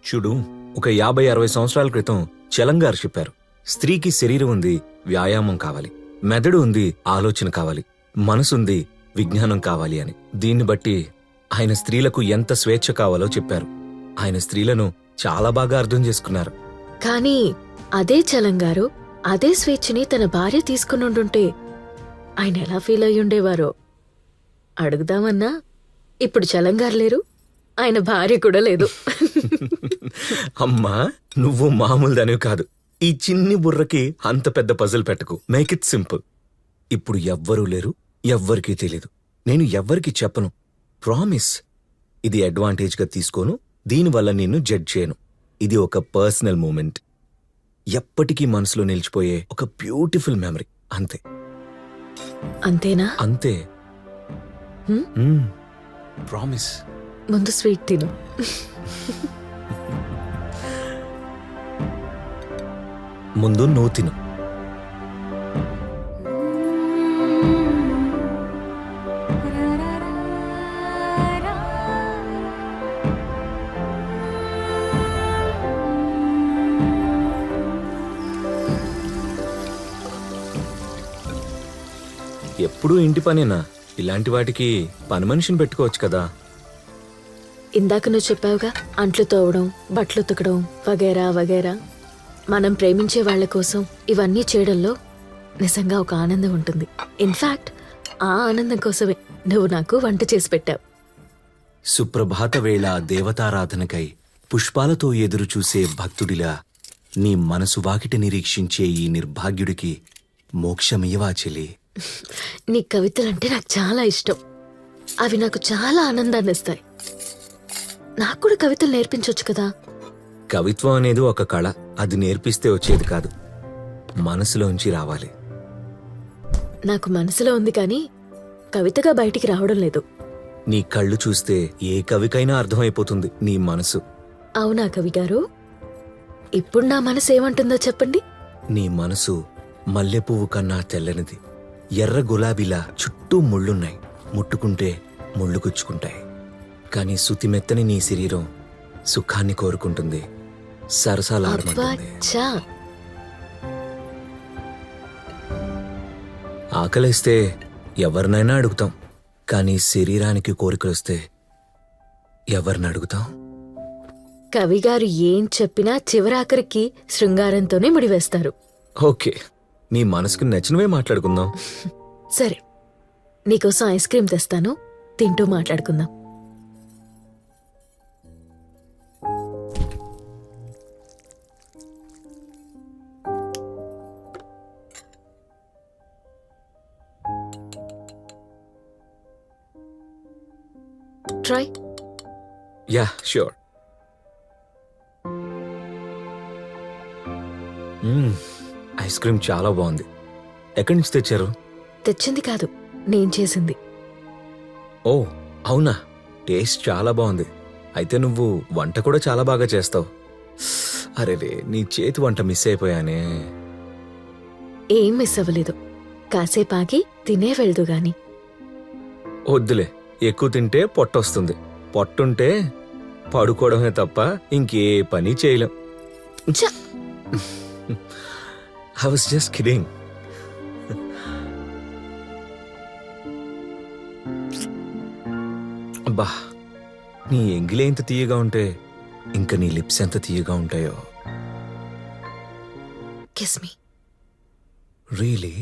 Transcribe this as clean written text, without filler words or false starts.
చూడు, ఒక 50-60 సంవత్సరాల క్రితం చలంగారు చెప్పారు, స్త్రీకి శరీరం ఉంది, వ్యాయామం కావాలి, మెదడు ఉంది, ఆలోచన కావాలి, మనసుంది, విజ్ఞానం కావాలి అని. దీన్ని బట్టి ఆయన స్త్రీలకు ఎంత స్వేచ్ఛ కావాలో చెప్పారు. ఆయన స్త్రీలను చాలా బాగా అర్థం చేసుకున్నారు. కానీ అదే చలంగారు అదే స్వేచ్ఛని తన భార్య తీసుకునుండుంటే ఆయన ఎలా ఫీల్ అయ్యుండేవారో అడుగుదామన్నా. ఇప్పుడు చలంగారు లేరు, ఆయన భార్య కూడా లేదు. అమ్మా, నువ్వు మామూలుదానివి కాదు. ఈ చిన్ని బుర్రకి అంత పెద్ద పజిల్ పెట్టకు. Make it simple. ఇప్పుడు ఎవ్వరూ లేరు, ఎవ్వరికీ తెలీదు. నేను ఎవ్వరికి చెప్పను. ప్రామిస్. ఇది అడ్వాంటేజ్గా తీసుకోను, దీనివల్ల నిన్ను జడ్జ్ చేయను. ఇది ఒక పర్సనల్ మూమెంట్, ఎప్పటికీ మనసులో నిలిచిపోయే ఒక బ్యూటిఫుల్ మెమరీ. అంతే. అంతేనా? అంతే. ప్రామిస్. ముందు స్వీట్ తిను. ముందు నువ్వు తిను. ఎప్పుడూ ఇంటి పనేనా? ఇలాంటి వాటికి పని మనిషిని పెట్టుకోవచ్చు కదా. ఇందాక నువ్వు చెప్పావుగా, అంట్లు తోవడం, బట్టలు ఉతకడం వగేరా వగేరా. మనం ప్రేమించే వాళ్ల కోసం ఇవన్నీ చేయడంలో నిజంగా ఒక ఆనందం ఉంటుంది. ఇన్ఫాక్ట్ ఆ ఆనందం కోసమే నువ్వు నాకు వంట చేసి పెట్టావు. సుప్రభాత వేళ దేవతారాధనకై పుష్పాలతో ఎదురు చూసే భక్తుడిలా నీ మనసు వాకిట నిరీక్షించే ఈ నిర్భాగ్యుడికి మోక్షమియవా చెలి. నీ కవితలంటే నాకు చాలా ఇష్టం. అవి నాకు చాలా ఆనందాన్ని ఇస్తాయి. నాకు కూడా కవితలు నేర్పించొచ్చు కదా. కవిత్వం అనేది ఒక కళ. అది నేర్పిస్తే వచ్చేది కాదు, మనసులోంచి రావాలి. నాకు మనసులో ఉంది కానీ కవితగా బయటికి రావడం లేదు. నీ కళ్ళు చూస్తే ఏ కవికైనా అర్థమైపోతుంది నీ మనసు. అవునా కవి గారు? ఇప్పుడు నా మనసు ఏమంటుందో చెప్పండి. నీ మనసు మల్లెపువ్వు కన్నా తెల్లనిది, ఎర్ర గులాబీలా చుట్టూ ముళ్ళున్నాయి, ముట్టుకుంటే ముళ్ళు గుచ్చుకుంటాయి. కానీ సుతిమెత్తని నీ శరీరం సుఖాన్ని కోరుకుంటుంది, సరసాలాడమంటుంది. అబ్బచ్చా! ఆకలిస్తే ఎవరినైనా అడుగుతాం, కానీ శరీరానికి కోరికలొస్తే ఎవరిని అడుగుతాం? కవిగారు ఏం చెప్పినా చివరాఖరికి శృంగారంతోనే ముడివేస్తారు. ఓకే, నీ మనసుకు నచ్చినవే మాట్లాడుకుందాం. సరే, నీకోసం ఐస్ క్రీమ్ తెస్తాను, తింటూ మాట్లాడుకుందాం. Try. Yeah, sure. Ice cream చాలా బాగుంది. ఎక్కడి నుంచి తెచ్చారు? తెచ్చింది కాదు, నేను చేసింది. ఓ అవునా? టేస్ట్ చాలా బాగుంది. అయితే నువ్వు వంట కూడా చాలా బాగా చేస్తావు. అరేరే, నీ చేతి వంట మిస్ అయిపోయానే. ఏం మిస్ అవ్వలేదు. కాసేపాకి తినే వెళ్దు గాని. వద్దులే, ఎక్కువ తింటే పొట్టొస్తుంది. పొట్టుంటే పడుకోవడమే తప్ప ఇంకే పని చేయలేం. ఛ! I was just kidding. అబ్బా, నీ ఎంగిలే ఎంత తీయగా ఉంటే ఇంకా నీ లిప్స్ ఎంత తీయగా ఉంటాయో. Kiss me. రియలీ?